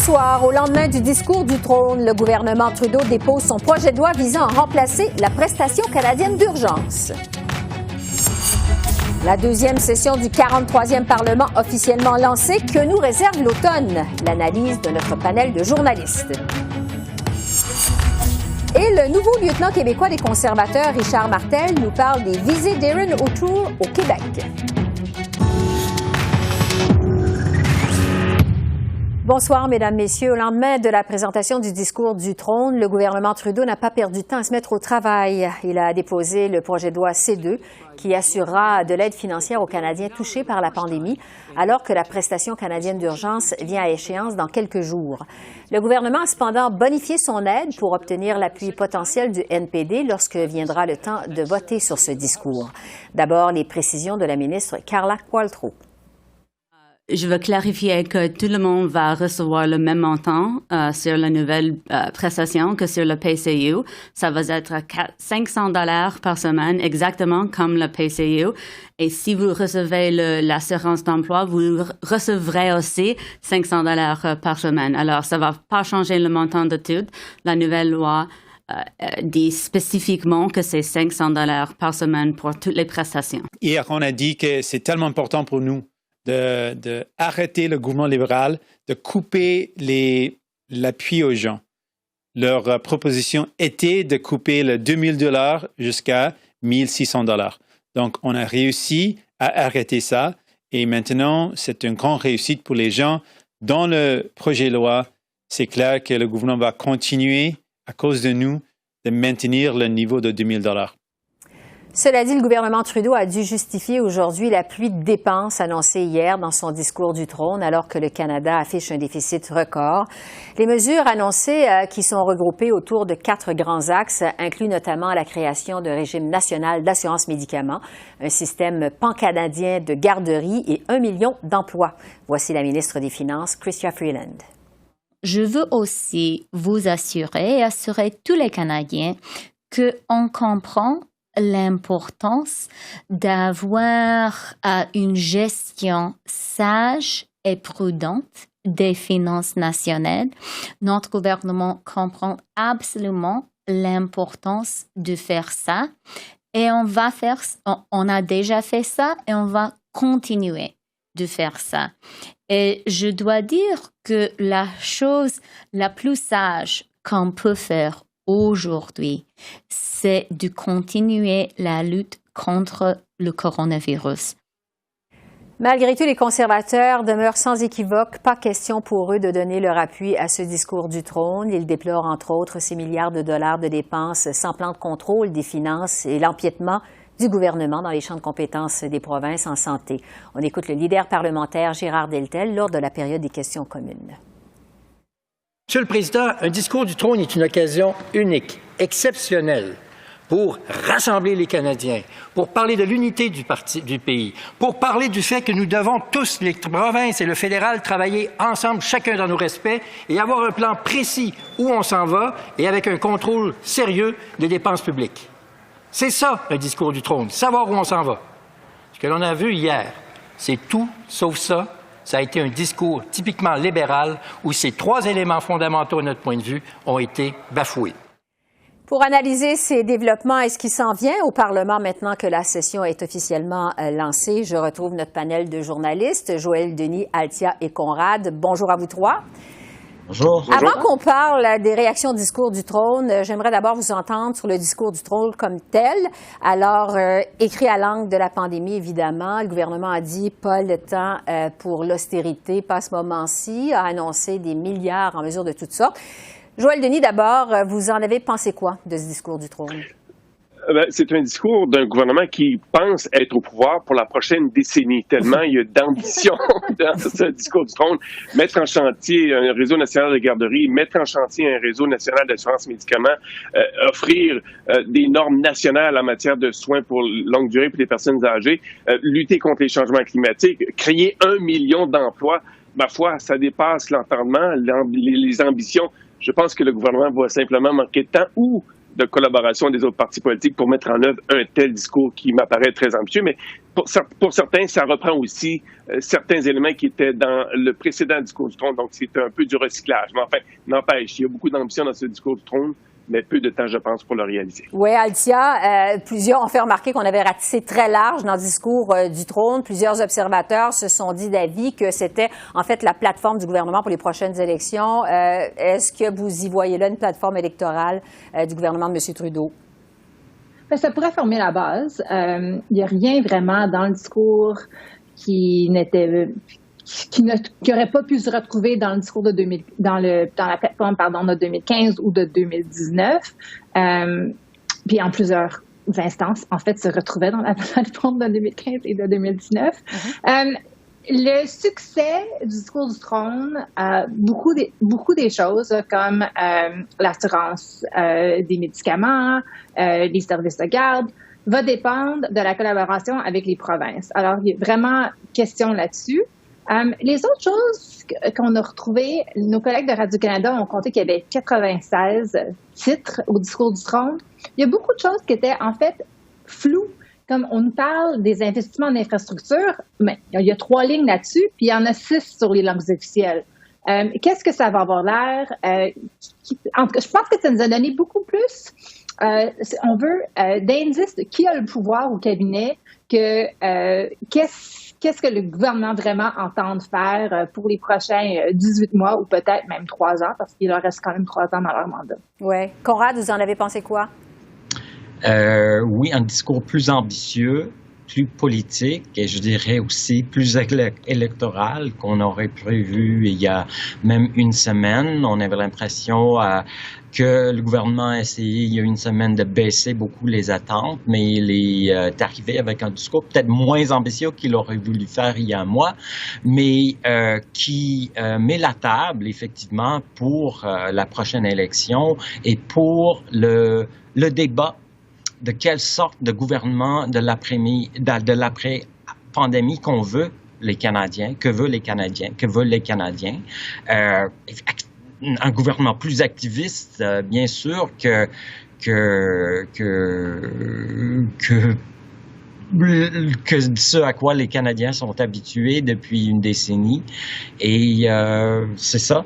Bonsoir. Au lendemain du discours du trône, le gouvernement Trudeau dépose son projet de loi visant à remplacer la prestation canadienne d'urgence. La deuxième session du 43e Parlement officiellement lancée. Que nous réserve l'automne? L'analyse de notre panel de journalistes. Et le nouveau lieutenant québécois des conservateurs, Richard Martel, nous parle des visées d'Erin O'Toole au Québec. Bonsoir, Mesdames, Messieurs. Au lendemain de la présentation du discours du trône, le gouvernement Trudeau n'a pas perdu de temps à se mettre au travail. Il a déposé le projet de loi C2 qui assurera de l'aide financière aux Canadiens touchés par la pandémie, alors que la prestation canadienne d'urgence vient à échéance dans quelques jours. Le gouvernement a cependant bonifié son aide pour obtenir l'appui potentiel du NPD lorsque viendra le temps de voter sur ce discours. D'abord, les précisions de la ministre Carla Qualtrough. Je veux clarifier que tout le monde va recevoir le même montant sur la nouvelle prestation que sur le PCU. Ça va être $500 par semaine, exactement comme le PCU. Et si vous recevez l'assurance d'emploi, vous recevrez aussi $500 par semaine. Alors, ça ne va pas changer le montant de tout. La nouvelle loi dit spécifiquement que c'est $500 par semaine pour toutes les prestations. Hier, on a dit que c'est tellement important pour nous de arrêter le gouvernement libéral, de couper l'appui aux gens. Leur proposition était de couper le $2,000 jusqu'à $1,600. Donc, on a réussi à arrêter ça et maintenant, c'est une grande réussite pour les gens. Dans le projet de loi, c'est clair que le gouvernement va continuer, à cause de nous, de maintenir le niveau de $2,000. Cela dit, le gouvernement Trudeau a dû justifier aujourd'hui la pluie de dépenses annoncée hier dans son discours du trône, alors que le Canada affiche un déficit record. Les mesures annoncées qui sont regroupées autour de 4 grands axes incluent notamment la création d'un régime national d'assurance médicaments, un système pan-canadien de garderie et 1 million d'emplois. Voici la ministre des Finances, Chrystia Freeland. Je veux aussi vous assurer et assurer tous les Canadiens qu'on comprend l'importance d'avoir une gestion sage et prudente des finances nationales. Notre gouvernement comprend absolument l'importance de faire ça et on a déjà fait ça et on va continuer de faire ça. Et je dois dire que la chose la plus sage qu'on peut faire aujourd'hui, c'est de continuer la lutte contre le coronavirus. Malgré tout, les conservateurs demeurent sans équivoque. Pas question pour eux de donner leur appui à ce discours du trône. Ils déplorent, entre autres, ces milliards de dollars de dépenses sans plan de contrôle des finances et l'empiètement du gouvernement dans les champs de compétences des provinces en santé. On écoute le leader parlementaire Gérard Deltel lors de la période des questions communes. Monsieur le Président, un discours du trône est une occasion unique, exceptionnelle, pour rassembler les Canadiens, pour parler de l'unité du pays, pour parler du fait que nous devons tous, les provinces et le fédéral, travailler ensemble, chacun dans nos respects, et avoir un plan précis où on s'en va et avec un contrôle sérieux des dépenses publiques. C'est ça, un discours du trône, savoir où on s'en va. Ce que l'on a vu hier, c'est tout sauf ça. Ça a été un discours typiquement libéral où ces 3 éléments fondamentaux, à notre point de vue, ont été bafoués. Pour analyser ces développements et ce qui s'en vient au Parlement maintenant que la session est officiellement lancée, je retrouve notre panel de journalistes, Joël Denis, Altia et Conrad. Bonjour à vous 3. Bonjour. Avant qu'on parle des réactions au discours du trône, j'aimerais d'abord vous entendre sur le discours du trône comme tel. Alors, écrit à l'angle de la pandémie, évidemment, le gouvernement a dit pas le temps pour l'austérité, pas à ce moment-ci, a annoncé des milliards en mesure de toutes sortes. Joël Denis, d'abord, vous en avez pensé quoi de ce discours du trône? C'est un discours d'un gouvernement qui pense être au pouvoir pour la prochaine décennie, tellement il y a d'ambition dans ce discours du trône. Mettre en chantier un réseau national de garderie, mettre en chantier un réseau national d'assurance médicaments, offrir des normes nationales en matière de soins pour longue durée pour les personnes âgées, lutter contre les changements climatiques, créer 1 million d'emplois. Ma foi, ça dépasse l'entendement, les ambitions. Je pense que le gouvernement va simplement manquer de temps ou de collaboration des autres partis politiques pour mettre en œuvre un tel discours qui m'apparaît très ambitieux. Mais pour certains, ça reprend aussi certains éléments qui étaient dans le précédent discours du trône. Donc, c'est un peu du recyclage. Mais enfin, n'empêche, il y a beaucoup d'ambition dans ce discours du trône, mais peu de temps, je pense, pour le réaliser. Oui, Altia, plusieurs ont fait remarquer qu'on avait ratissé très large dans le discours du trône. Plusieurs observateurs se sont dit d'avis que c'était, en fait, la plateforme du gouvernement pour les prochaines élections. Est-ce que vous y voyez là une plateforme électorale du gouvernement de M. Trudeau? Bien, ça pourrait former la base. Il n'y a rien vraiment dans le discours qui n'aurait pas pu se retrouver dans le discours de dans la plateforme, de 2015 ou de 2019. Puis en plusieurs instances, en fait, se retrouvait dans la plateforme de 2015 et de 2019. Le succès du discours du trône, beaucoup des choses comme l'assurance des médicaments, les services de garde, va dépendre de la collaboration avec les provinces. Alors, il y a vraiment question là-dessus. Les autres choses qu'on a retrouvées, nos collègues de Radio-Canada ont compté qu'il y avait 96 titres au discours du trône. Il y a beaucoup de choses qui étaient en fait floues. Comme on nous parle des investissements en infrastructure, mais il y a 3 lignes là-dessus, puis il y en a 6 sur les langues officielles. Qu'est-ce que ça va avoir l'air? En tout cas, je pense que ça nous a donné beaucoup plus, on veut, d'indices de qui a le pouvoir au cabinet, que qu'est-ce que le gouvernement vraiment entend faire pour les prochains 18 mois ou peut-être même 3 ans, parce qu'il leur reste quand même 3 ans dans leur mandat. Oui. Conrad, vous en avez pensé quoi? Oui, un discours plus ambitieux, plus politique et je dirais aussi plus électoral qu'on aurait prévu il y a même une semaine. On avait l'impression que le gouvernement a essayé il y a une semaine de baisser beaucoup les attentes, mais il est arrivé avec un discours peut-être moins ambitieux qu'il aurait voulu faire il y a un mois, mais qui met la table effectivement pour la prochaine élection et pour le débat de quelle sorte de gouvernement de l'après-pandémie qu'on veut les Canadiens, que veulent les Canadiens, que veulent les Canadiens. Un gouvernement plus activiste, bien sûr, que ce à quoi les Canadiens sont habitués depuis une décennie. Et c'est ça.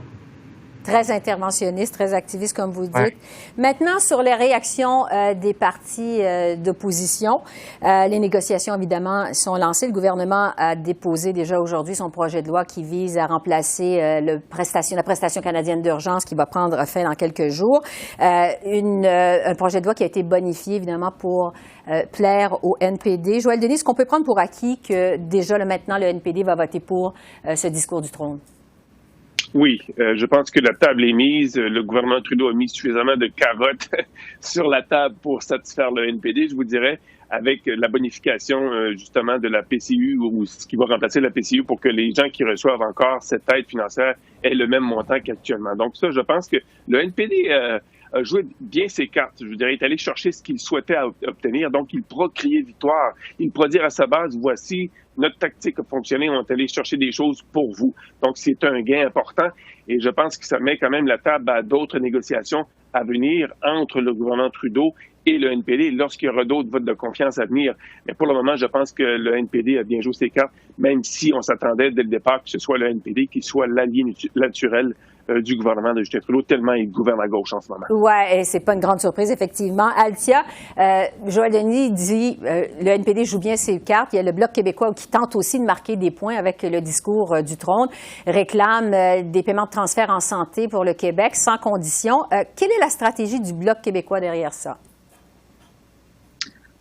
Très interventionniste, très activiste, comme vous dites. Ouais. Maintenant, sur les réactions des partis d'opposition, les négociations, évidemment, sont lancées. Le gouvernement a déposé déjà aujourd'hui son projet de loi qui vise à remplacer la prestation canadienne d'urgence qui va prendre fin dans quelques jours. Un projet de loi qui a été bonifié, évidemment, pour plaire au NPD. Joël Denis, est-ce qu'on peut prendre pour acquis que déjà, maintenant, le NPD va voter pour ce discours du trône? Oui, je pense que la table est mise. Le gouvernement Trudeau a mis suffisamment de carottes sur la table pour satisfaire le NPD, je vous dirais, avec la bonification justement de la PCU ou ce qui va remplacer la PCU pour que les gens qui reçoivent encore cette aide financière aient le même montant qu'actuellement. Donc ça, je pense que le NPD a joué bien ses cartes. Je dirais, il est allé chercher ce qu'il souhaitait obtenir. Donc, il pourra crier victoire. Il pourra dire à sa base, voici, notre tactique a fonctionné, on est allé chercher des choses pour vous. Donc, c'est un gain important et je pense que ça met quand même la table à d'autres négociations à venir entre le gouvernement Trudeau et le NPD lorsqu'il y aura d'autres votes de confiance à venir. Mais pour le moment, je pense que le NPD a bien joué ses cartes, même si on s'attendait dès le départ que ce soit le NPD qui soit l'allié naturel du gouvernement de Justin Trudeau, tellement il gouverne à gauche en ce moment. Oui, et c'est pas une grande surprise, effectivement. Altia, Joël Denis dit le NPD joue bien ses cartes. Il y a le Bloc québécois qui tente aussi de marquer des points avec le discours du trône, réclame des paiements de transfert en santé pour le Québec sans condition. Quelle est la stratégie du Bloc québécois derrière ça?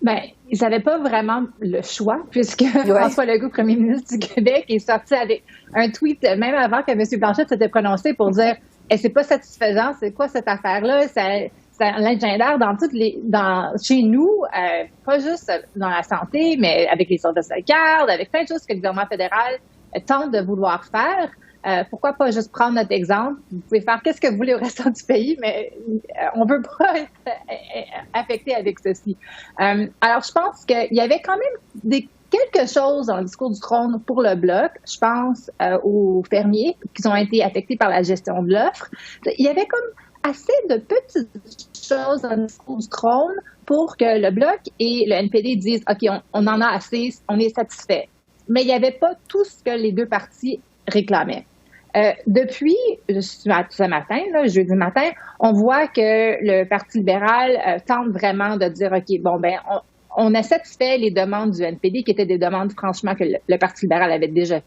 Bien, ils n'avaient pas vraiment le choix, puisque François Legault, premier ministre du Québec, est sorti avec un tweet, même avant que M. Blanchette s'était prononcé pour dire c'est pas satisfaisant, c'est quoi cette affaire-là? C'est l'agenda chez nous, pas juste dans la santé, mais avec les services de garde, avec plein de choses que le gouvernement fédéral tente de vouloir faire. Pourquoi pas juste prendre notre exemple? Vous pouvez faire qu'est-ce que vous voulez au restant du pays, mais on ne veut pas être affecté avec ceci. Alors, je pense qu'il y avait quand même quelque chose dans le discours du trône pour le Bloc. Je pense aux fermiers qui ont été affectés par la gestion de l'offre. Il y avait comme assez de petites chose dans le discours du trône pour que le Bloc et le NPD disent « OK, on en a assez, on est satisfait ». Mais il n'y avait pas tout ce que les deux partis réclamaient. Depuis ce matin, là, jeudi matin, on voit que le Parti libéral tente vraiment de dire « OK, bon, ben on a satisfait les demandes du NPD, qui étaient des demandes, franchement, que le Parti libéral avait déjà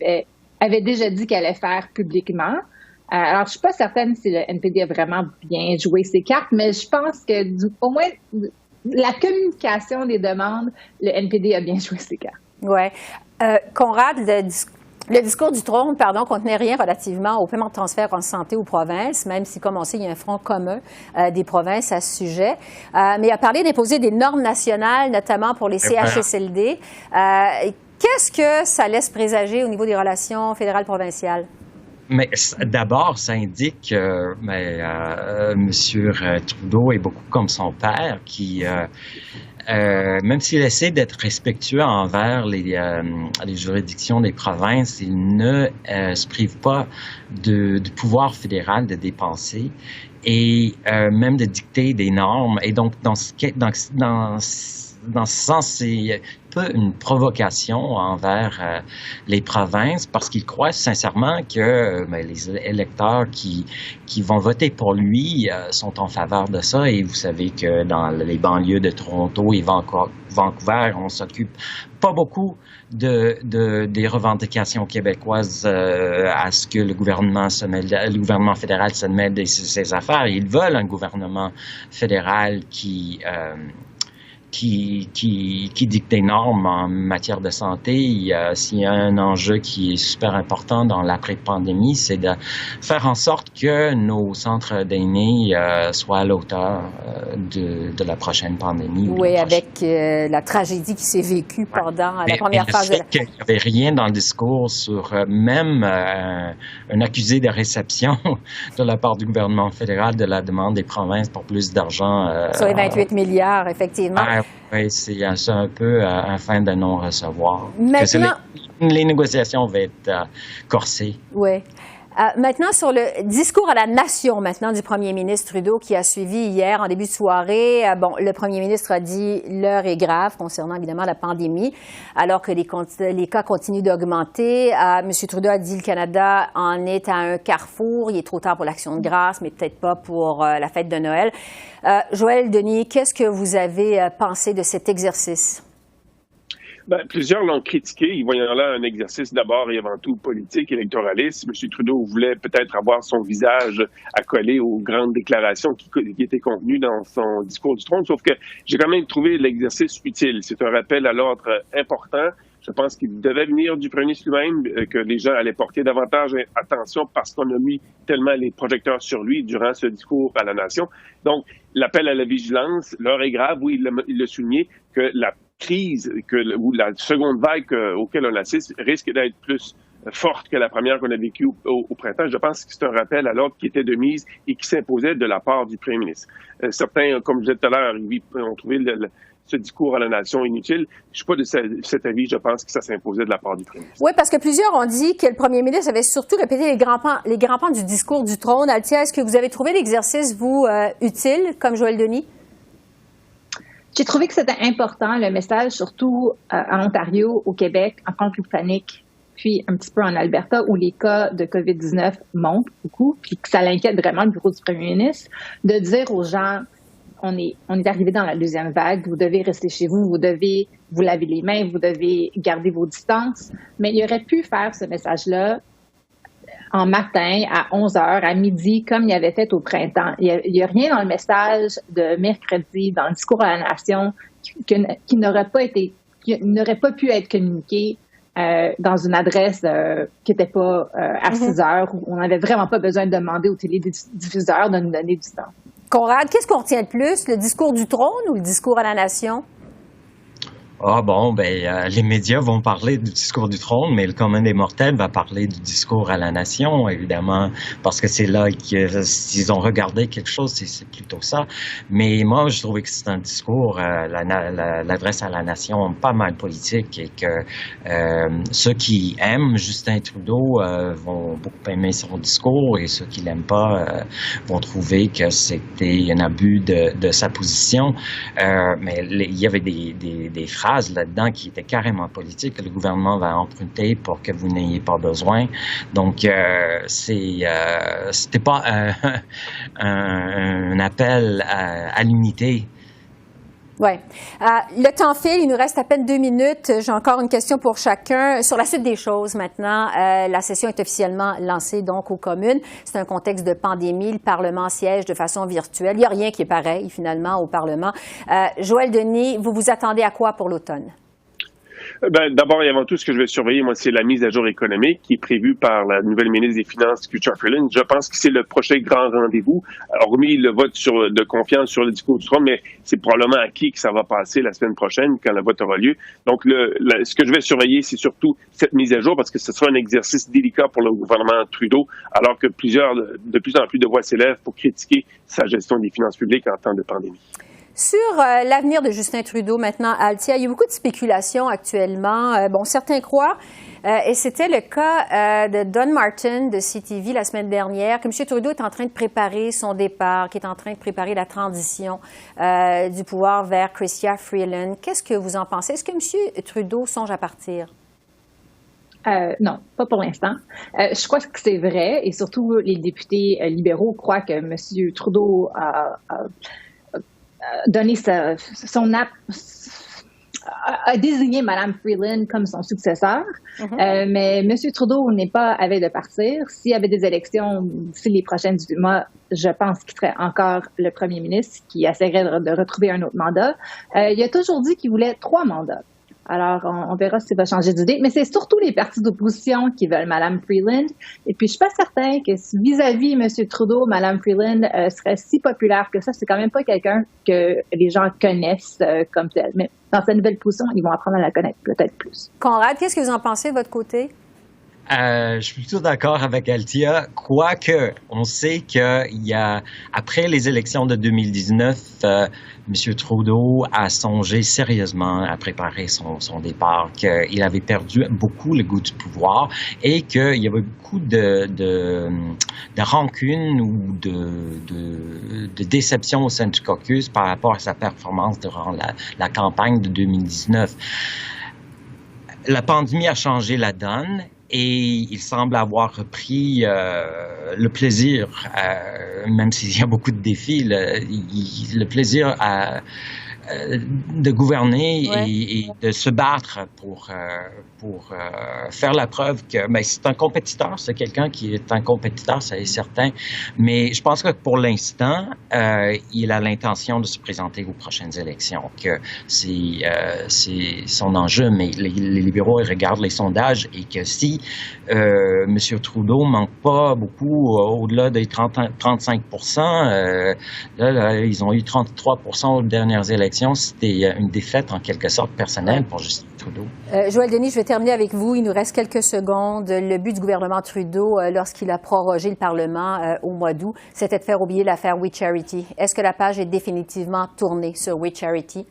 dit qu'elle allait faire publiquement. Alors, je suis pas certaine si le NPD a vraiment bien joué ses cartes, mais je pense que au moins la communication des demandes, le NPD a bien joué ses cartes. Oui. Conrad, le discours du trône, contenait rien relativement au paiement de transfert en santé aux provinces, même si, comme on sait, il y a un front commun des provinces à ce sujet. Mais il a parlé d'imposer des normes nationales, notamment pour les CHSLD. Qu'est-ce que ça laisse présager au niveau des relations fédérales-provinciales? Mais d'abord, ça indique que M. Trudeau est beaucoup comme son père, qui, même s'il essaie d'être respectueux envers les juridictions des provinces, il ne se prive pas du pouvoir fédéral de dépenser et même de dicter des normes. Et donc, dans ce sens, c'est une provocation envers les provinces parce qu'il croit sincèrement que les électeurs qui vont voter pour lui sont en faveur de ça. Et vous savez que dans les banlieues de Toronto et Vancouver, on s'occupe pas beaucoup des revendications québécoises à ce que le gouvernement fédéral se mêle de ses affaires. Ils veulent un gouvernement fédéral qui dicte des normes en matière de santé. S'il y a un enjeu qui est super important dans l'après-pandémie, c'est de faire en sorte que nos centres d'aînés soient à la hauteur de la prochaine pandémie. Oui, avec la tragédie qui s'est vécue pendant la première phase de la... Il n'y avait rien dans le discours sur même un accusé de réception de la part du gouvernement fédéral de la demande des provinces pour plus d'argent. Sur les 28 milliards, effectivement. Oui, c'est un peu afin de non-recevoir. Maintenant, les négociations vont être corsées. Oui. Maintenant, sur le discours à la nation maintenant du premier ministre Trudeau qui a suivi hier en début de soirée, le premier ministre a dit l'heure est grave concernant évidemment la pandémie, alors que les cas continuent d'augmenter. M. Trudeau a dit le Canada en est à un carrefour. Il est trop tard pour l'Action de grâce, mais peut-être pas pour la fête de Noël. Joël Denis, qu'est-ce que vous avez pensé de cet exercice? Plusieurs l'ont critiqué. Ils voyaient là un exercice d'abord et avant tout politique, électoraliste. M. Trudeau voulait peut-être avoir son visage accolé aux grandes déclarations qui étaient contenues dans son discours du trône, sauf que j'ai quand même trouvé l'exercice utile. C'est un rappel à l'ordre important. Je pense qu'il devait venir du premier ministre lui-même, que les gens allaient porter davantage attention parce qu'on a mis tellement les projecteurs sur lui durant ce discours à la nation. Donc, l'appel à la vigilance, l'heure est grave, oui, il l'a souligné, que la crise ou la seconde vague auquel on assiste risque d'être plus forte que la première qu'on a vécue au printemps. Je pense que c'est un rappel à l'ordre qui était de mise et qui s'imposait de la part du premier ministre. Certains, comme je disais tout à l'heure, ont trouvé ce discours à la nation inutile. Je ne suis pas de cet avis. Je pense que ça s'imposait de la part du premier ministre. Oui, parce que plusieurs ont dit que le premier ministre avait surtout répété les grands pans du discours du trône. Althia, est-ce que vous avez trouvé l'exercice, vous, utile, comme Joël Denis? J'ai trouvé que c'était important, le message, surtout en Ontario, au Québec, en Colombie-Britannique, puis un petit peu en Alberta, où les cas de COVID-19 montent beaucoup, puis que ça l'inquiète vraiment le bureau du premier ministre, de dire aux gens, on est arrivé dans la deuxième vague, vous devez rester chez vous, vous devez vous laver les mains, vous devez garder vos distances. Mais il aurait pu faire ce message-là en matin, à 11h, à midi, comme il avait fait au printemps. Il n'y a rien dans le message de mercredi, dans le discours à la nation, qui n'aurait pas pu être communiqué dans une adresse qui n'était pas à 6 heures, où on n'avait vraiment pas besoin de demander aux télédiffuseurs de nous donner du temps. Conrad, qu'est-ce qu'on retient le plus, le discours du trône ou le discours à la nation? les médias vont parler du discours du trône, mais le commun des mortels va parler du discours à la nation, évidemment, parce que c'est là s'ils ont regardé quelque chose, c'est plutôt ça. Mais moi, je trouvais que c'est un discours, l'adresse à la nation, pas mal politique, et que ceux qui aiment Justin Trudeau vont beaucoup aimer son discours, et ceux qui l'aiment pas vont trouver que c'était un abus de sa position. Mais il y avait des phrases là-dedans qui étaient carrément politiques que le gouvernement va emprunter pour que vous n'ayez pas besoin. Donc, c'était pas un appel à l'unité. Oui. Le temps file, il nous reste à peine 2 minutes. J'ai encore une question pour chacun. Sur la suite des choses maintenant, la session est officiellement lancée donc aux communes. C'est un contexte de pandémie. Le Parlement siège de façon virtuelle. Il n'y a rien qui est pareil finalement au Parlement. Joël Denis, vous vous attendez à quoi pour l'automne? D'abord et avant tout, ce que je vais surveiller, moi, c'est la mise à jour économique qui est prévue par la nouvelle ministre des Finances, Chrystia Freeland. Je pense que c'est le prochain grand rendez-vous, hormis le vote de confiance sur le discours du trône, mais c'est probablement acquis que ça va passer la semaine prochaine quand le vote aura lieu. Donc, ce que je vais surveiller, c'est surtout cette mise à jour parce que ce sera un exercice délicat pour le gouvernement Trudeau, alors que de plus en plus de voix s'élèvent pour critiquer sa gestion des finances publiques en temps de pandémie. Sur l'avenir de Justin Trudeau maintenant, Althia, il y a beaucoup de spéculations actuellement. Certains croient, et c'était le cas de Don Martin de CTV la semaine dernière, que M. Trudeau est en train de préparer son départ, qu'il est en train de préparer la transition du pouvoir vers Chrystia Freeland. Qu'est-ce que vous en pensez? Est-ce que M. Trudeau songe à partir? Non, pas pour l'instant. Je crois que c'est vrai, et surtout les députés libéraux croient que M. Trudeau a donné a désigné Mme Freeland comme son successeur, mais M. Trudeau n'est pas à veille de partir. S'il y avait des élections d'ici les prochaines 18 mois, je pense qu'il serait encore le premier ministre qui essaierait de retrouver un autre mandat. Il a toujours dit qu'il voulait 3 mandats. Alors, on verra s'il va changer d'idée. Mais c'est surtout les partis d'opposition qui veulent Mme Freeland. Et puis, je suis pas certain que vis-à-vis M. Trudeau, Mme Freeland serait si populaire que ça. C'est quand même pas quelqu'un que les gens connaissent comme tel. Mais dans sa nouvelle position, ils vont apprendre à la connaître peut-être plus. Conrad, qu'est-ce que vous en pensez de votre côté? Je suis plutôt d'accord avec Althia, quoique on sait après les élections de 2019, M. Trudeau a songé sérieusement à préparer son départ, qu'il avait perdu beaucoup le goût du pouvoir et qu'il y avait beaucoup de rancune ou de déception au sein du caucus par rapport à sa performance durant la campagne de 2019. La pandémie a changé la donne. Et il semble avoir repris le plaisir, même s'il y a beaucoup de défis, le plaisir de gouverner et de se battre pour faire la preuve que c'est un compétiteur, c'est quelqu'un qui est un compétiteur, ça est certain. Mais je pense que pour l'instant, il a l'intention de se présenter aux prochaines élections, que c'est son enjeu. Mais les libéraux ils regardent les sondages et que si M. Trudeau manque pas beaucoup au-delà des 35%, là, ils ont eu 33% aux dernières élections. C'était une défaite en quelque sorte personnelle pour Justin Trudeau. Joël Denis, je vais terminer avec vous. Il nous reste quelques secondes. Le but du gouvernement Trudeau, lorsqu'il a prorogé le Parlement au mois d'août, c'était de faire oublier l'affaire We Charity. Est-ce que la page est définitivement tournée sur We Charity?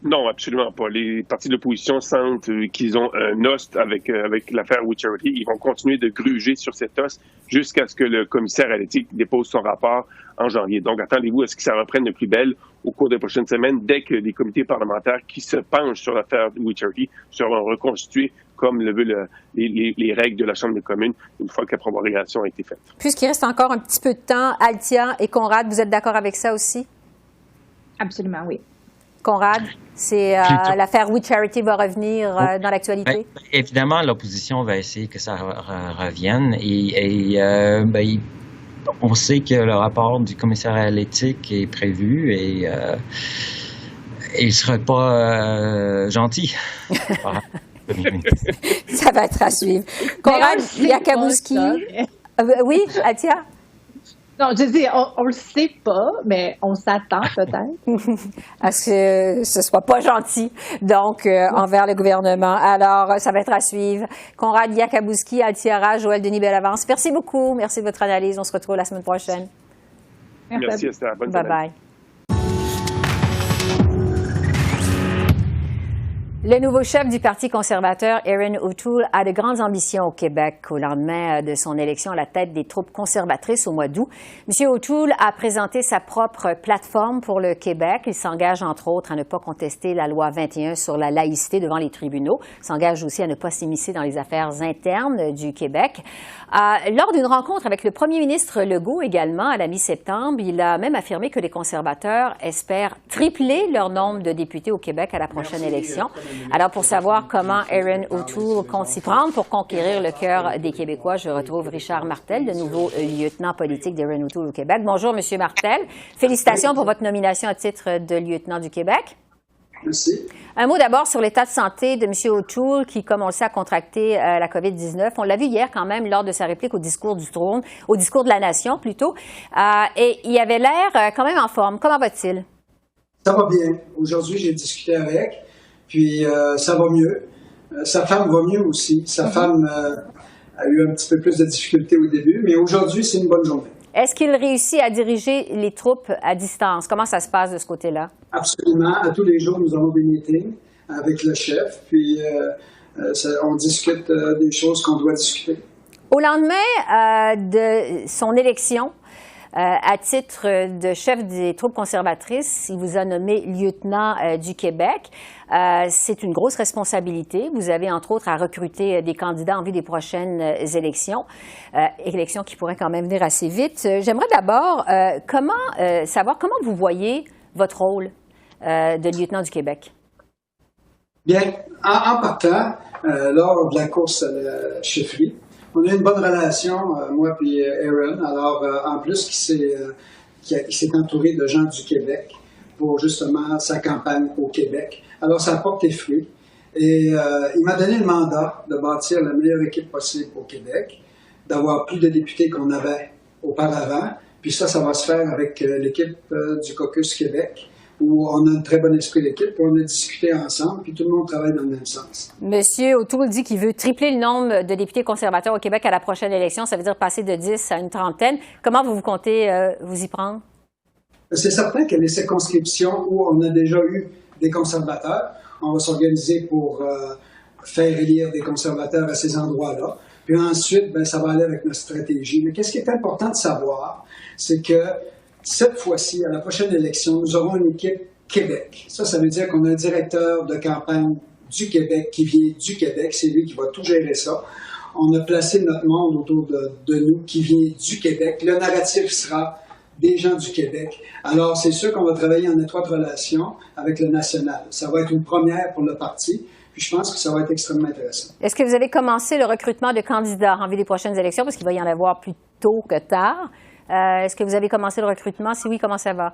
Non, absolument pas. Les partis de l'opposition sentent qu'ils ont un os avec l'affaire We Charity. Ils vont continuer de gruger sur cet os jusqu'à ce que le commissaire à l'éthique dépose son rapport en janvier. Donc, attendez-vous à ce que ça reprenne de plus belle au cours des prochaines semaines, dès que les comités parlementaires qui se penchent sur l'affaire We Charity seront reconstitués comme le veulent les règles de la Chambre des communes, une fois que la prorogation a été faite. Puisqu'il reste encore un petit peu de temps, Althia et Conrad, vous êtes d'accord avec ça aussi? Absolument, oui. Conrad, c'est l'affaire We Charity va revenir dans l'actualité? Évidemment, l'opposition va essayer que ça revienne on sait que le rapport du commissaire à l'éthique est prévu et il ne serait pas gentil. Ça va être à suivre. Conrad Yakabouski. Oui, Althia? Non, je dis, on le sait pas, mais on s'attend peut-être. À ce que ce soit pas gentil, donc, envers le gouvernement. Alors, ça va être à suivre. Conrad Yakabouski, Altiara, Joël Denis Bellavance, merci beaucoup. Merci de votre analyse. On se retrouve la semaine prochaine. Merci Esther. Bonne Bye semaine. bye. Le nouveau chef du Parti conservateur, Erin O'Toole, a de grandes ambitions au Québec au lendemain de son élection à la tête des troupes conservatrices au mois d'août. M. O'Toole a présenté sa propre plateforme pour le Québec. Il s'engage, entre autres, à ne pas contester la loi 21 sur la laïcité devant les tribunaux. Il s'engage aussi à ne pas s'immiscer dans les affaires internes du Québec. Lors d'une rencontre avec le premier ministre Legault également, à la mi-septembre, il a même affirmé que les conservateurs espèrent tripler leur nombre de députés au Québec à la prochaine élection. Alors, pour savoir comment Erin O'Toole compte s'y prendre pour conquérir le cœur des Québécois, je retrouve Richard Martel, le nouveau lieutenant politique d'Erin O'Toole au Québec. Bonjour, Monsieur Martel. Félicitations pour votre nomination à titre de lieutenant du Québec. Merci. Un mot d'abord sur l'état de santé de M. O'Toole qui, comme on le sait, a contracté la COVID-19. On l'a vu hier quand même lors de sa réplique au discours du trône, au discours de la nation plutôt. Et il avait l'air quand même en forme. Comment va-t-il? Ça va bien. Aujourd'hui, j'ai discuté avec, puis ça va mieux. Sa femme va mieux aussi. Sa femme a eu un petit peu plus de difficultés au début, mais aujourd'hui, c'est une bonne journée. Est-ce qu'il réussit à diriger les troupes à distance? Comment ça se passe de ce côté-là? Absolument. À tous les jours, nous avons des meetings avec le chef, puis on discute des choses qu'on doit discuter. Au lendemain de son élection, à titre de chef des troupes conservatrices, il vous a nommé lieutenant du Québec. C'est une grosse responsabilité. Vous avez, entre autres, à recruter des candidats en vue des prochaines élections, élections qui pourraient quand même venir assez vite. J'aimerais d'abord savoir comment vous voyez votre rôle de lieutenant du Québec. Bien, en partant, lors de la course à la chefferie, on a une bonne relation, moi et Erin. Alors, en plus, qui s'est entouré de gens du Québec pour justement sa campagne au Québec. Alors, ça a porté fruit. Et il m'a donné le mandat de bâtir la meilleure équipe possible au Québec, d'avoir plus de députés qu'on avait auparavant. Puis ça va se faire avec l'équipe du Caucus Québec, où on a un très bon esprit d'équipe, puis on a discuté ensemble, puis tout le monde travaille dans le même sens. Monsieur O'Toole dit qu'il veut tripler le nombre de députés conservateurs au Québec à la prochaine élection. Ça veut dire passer de 10 à une trentaine. Comment vous comptez vous y prendre? C'est certain que les circonscriptions où on a déjà eu des conservateurs, on va s'organiser pour faire élire des conservateurs à ces endroits-là. Puis ensuite, ça va aller avec notre stratégie. Mais qu'est-ce qui est important de savoir, c'est que cette fois-ci, à la prochaine élection, nous aurons une équipe Québec. Ça veut dire qu'on a un directeur de campagne du Québec qui vient du Québec. C'est lui qui va tout gérer ça. On a placé notre monde autour de nous qui vient du Québec. Le narratif sera des gens du Québec. Alors, c'est sûr qu'on va travailler en étroite relation avec le national. Ça va être une première pour le parti. Puis je pense que ça va être extrêmement intéressant. Est-ce que vous avez commencé le recrutement de candidats en vue des prochaines élections? Parce qu'il va y en avoir plus tôt que tard. Est-ce que vous avez commencé le recrutement? Si oui, comment ça va?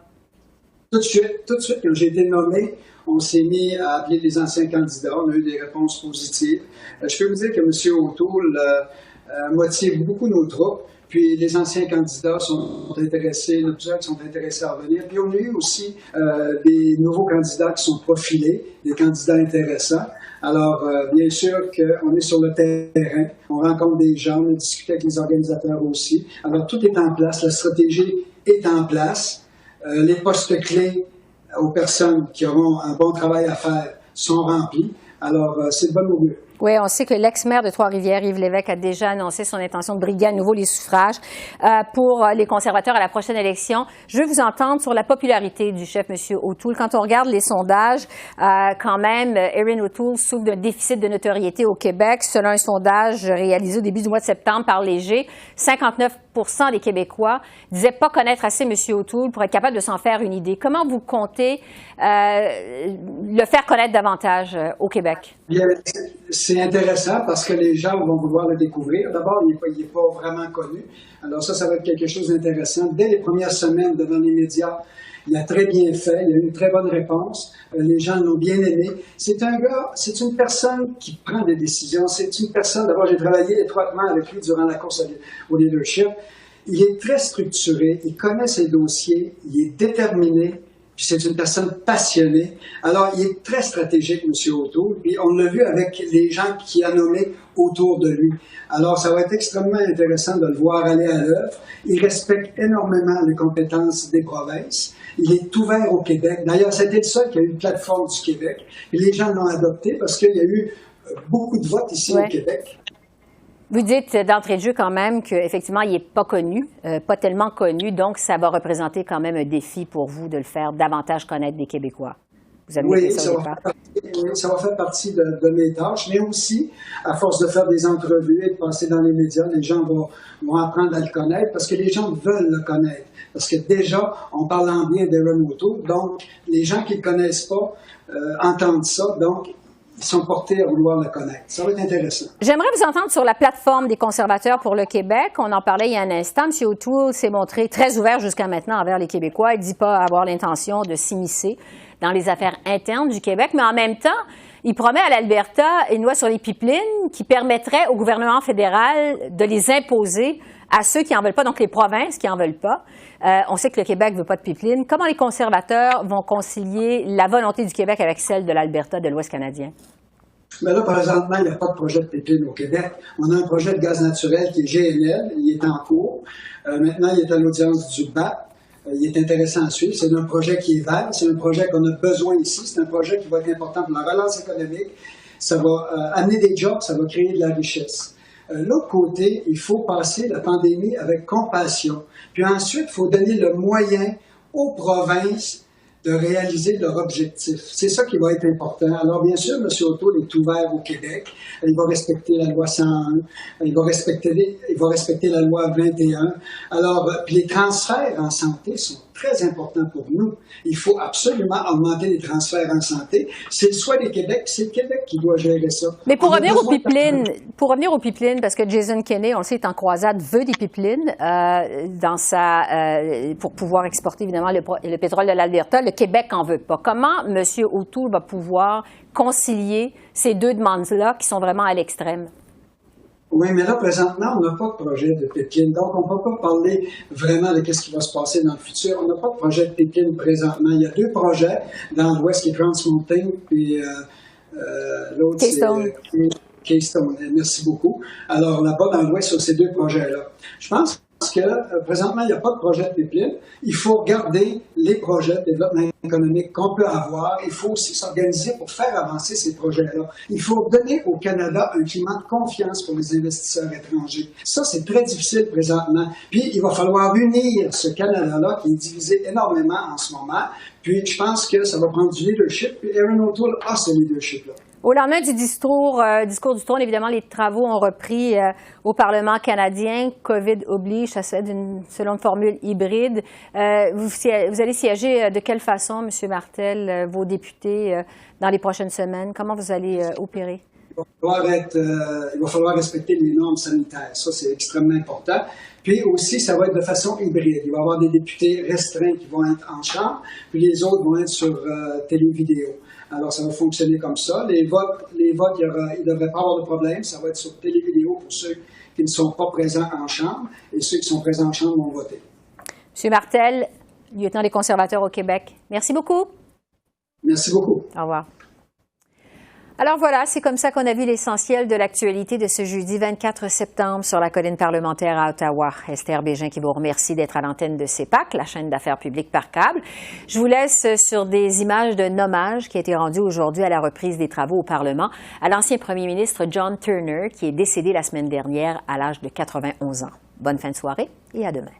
Tout de suite, quand j'ai été nommé, on s'est mis à appeler les anciens candidats. On a eu des réponses positives. Je peux vous dire que M. O'Toole motive beaucoup nos troupes. Puis les anciens candidats sont intéressés, il y en a plusieurs qui sont intéressés à revenir. Puis on a eu aussi des nouveaux candidats qui sont profilés, des candidats intéressants. Alors, bien sûr qu'on est sur le terrain, on rencontre des gens, on discute avec les organisateurs aussi. Alors, tout est en place, la stratégie est en place. Les postes clés aux personnes qui auront un bon travail à faire sont remplis. Alors, c'est de bonne augure. Oui, on sait que l'ex-maire de Trois-Rivières, Yves Lévesque, a déjà annoncé son intention de briguer à nouveau les suffrages pour les conservateurs à la prochaine élection. Je veux vous entendre sur la popularité du chef, M. O'Toole. Quand on regarde les sondages, quand même, Erin O'Toole souffre d'un déficit de notoriété au Québec. Selon un sondage réalisé au début du mois de septembre par Léger, 59 des Québécois disaient pas connaître assez M. O'Toole pour être capable de s'en faire une idée. Comment vous comptez le faire connaître davantage au Québec? Bien, c'est intéressant parce que les gens vont vouloir le découvrir. D'abord, il n'est pas vraiment connu. Alors ça va être quelque chose d'intéressant. Dès les premières semaines devant les médias, il a très bien fait. Il a eu une très bonne réponse. Les gens l'ont bien aimé. C'est un gars, c'est une personne qui prend des décisions. C'est une personne, d'abord, j'ai travaillé étroitement avec lui durant la course au leadership. Il est très structuré, il connaît ses dossiers, il est déterminé, puis c'est une personne passionnée. Alors, il est très stratégique, M. O'Toole, puis on l'a vu avec les gens qu'il a nommés autour de lui. Alors, ça va être extrêmement intéressant de le voir aller à l'œuvre. Il respecte énormément les compétences des provinces. Il est ouvert au Québec. D'ailleurs, c'était le seul qui a eu une plateforme du Québec. Et les gens l'ont adopté parce qu'il y a eu beaucoup de votes ici au Québec. Vous dites d'entrée de jeu quand même qu'effectivement, il n'est pas connu, pas tellement connu, donc ça va représenter quand même un défi pour vous de le faire davantage connaître des Québécois. Vous avez Oui, ça va faire partie de mes tâches, mais aussi, à force de faire des entrevues et de passer dans les médias, les gens vont apprendre à le connaître parce que les gens veulent le connaître. Parce que déjà, on parle en bien d'Aaron O'Toole, donc les gens qui ne le connaissent pas entendent ça, donc ils sont portés à vouloir le connaître. Ça va être intéressant. J'aimerais vous entendre sur la plateforme des conservateurs pour le Québec. On en parlait il y a un instant. M. O'Toole s'est montré très ouvert jusqu'à maintenant envers les Québécois. Il ne dit pas avoir l'intention de s'immiscer dans les affaires internes du Québec, mais en même temps, il promet à l'Alberta une loi sur les pipelines qui permettrait au gouvernement fédéral de les imposer à ceux qui n'en veulent pas, donc les provinces qui n'en veulent pas. On sait que le Québec ne veut pas de pipeline. Comment les conservateurs vont concilier la volonté du Québec avec celle de l'Alberta, de l'Ouest canadien? Mais là, présentement, il n'y a pas de projet de pipeline au Québec. On a un projet de gaz naturel qui est GNL. Il est en cours. Maintenant, il est à l'audience du BAP. Il est intéressant à suivre. C'est un projet qui est vert. C'est un projet qu'on a besoin ici. C'est un projet qui va être important pour la relance économique. Ça va amener des jobs. Ça va créer de la richesse. L'autre côté, il faut passer la pandémie avec compassion. Puis ensuite, il faut donner le moyen aux provinces de réaliser leur objectif. C'est ça qui va être important. Alors, bien sûr, M. O'Toole est ouvert au Québec. Il va respecter la loi 101. Il va respecter la loi 21. Alors, puis les transferts en santé sont très importants pour nous. Il faut absolument augmenter les transferts en santé. C'est le choix des Québec, c'est le Québec qui doit gérer ça. Mais pour revenir aux pipelines, parce que Jason Kenney, on le sait, est en croisade, veut des pipelines pour pouvoir exporter évidemment le pétrole de l'Alberta. Le Québec n'en veut pas. Comment M. O'Toole va pouvoir concilier ces deux demandes-là qui sont vraiment à l'extrême? Oui, mais là, présentement, on n'a pas de projet de pipeline. Donc, on ne peut pas parler vraiment de ce qui va se passer dans le futur. On n'a pas de projet de pipeline présentement. Il y a deux projets dans l'Ouest qui est Trans Mountain, puis l'autre, c'est Keystone. Merci beaucoup. Alors, là-bas, dans l'Ouest, sur ces deux projets-là. Je pense que présentement, il n'y a pas de projet de pipeline. Il faut regarder les projets de développement économique qu'on peut avoir. Il faut aussi s'organiser pour faire avancer ces projets-là. Il faut donner au Canada un climat de confiance pour les investisseurs étrangers. Ça, c'est très difficile présentement. Puis, il va falloir unir ce Canada-là qui est divisé énormément en ce moment. Puis, je pense que ça va prendre du leadership. Puis, Aaron O'Toole a ce leadership-là. Au lendemain du discours du trône, évidemment, les travaux ont repris au Parlement canadien. COVID oblige, ça se fait selon une formule hybride. Vous allez siéger de quelle façon, M. Martel, vos députés, dans les prochaines semaines? Comment vous allez opérer? Il va falloir respecter les normes sanitaires. Ça, c'est extrêmement important. Puis aussi, ça va être de façon hybride. Il va y avoir des députés restreints qui vont être en chambre, puis les autres vont être sur télé-vidéo. Alors, ça va fonctionner comme ça. Les votes, il ne devrait pas avoir de problème. Ça va être sur télé-vidéo pour ceux qui ne sont pas présents en chambre, et ceux qui sont présents en chambre vont voter. M. Martel, lieutenant des conservateurs au Québec, merci beaucoup. Merci beaucoup. Au revoir. Alors voilà, c'est comme ça qu'on a vu l'essentiel de l'actualité de ce jeudi 24 septembre sur la colline parlementaire à Ottawa. Esther Bégin qui vous remercie d'être à l'antenne de CEPAC, la chaîne d'affaires publiques par câble. Je vous laisse sur des images d'un hommage qui a été rendu aujourd'hui à la reprise des travaux au Parlement à l'ancien premier ministre John Turner qui est décédé la semaine dernière à l'âge de 91 ans. Bonne fin de soirée et à demain.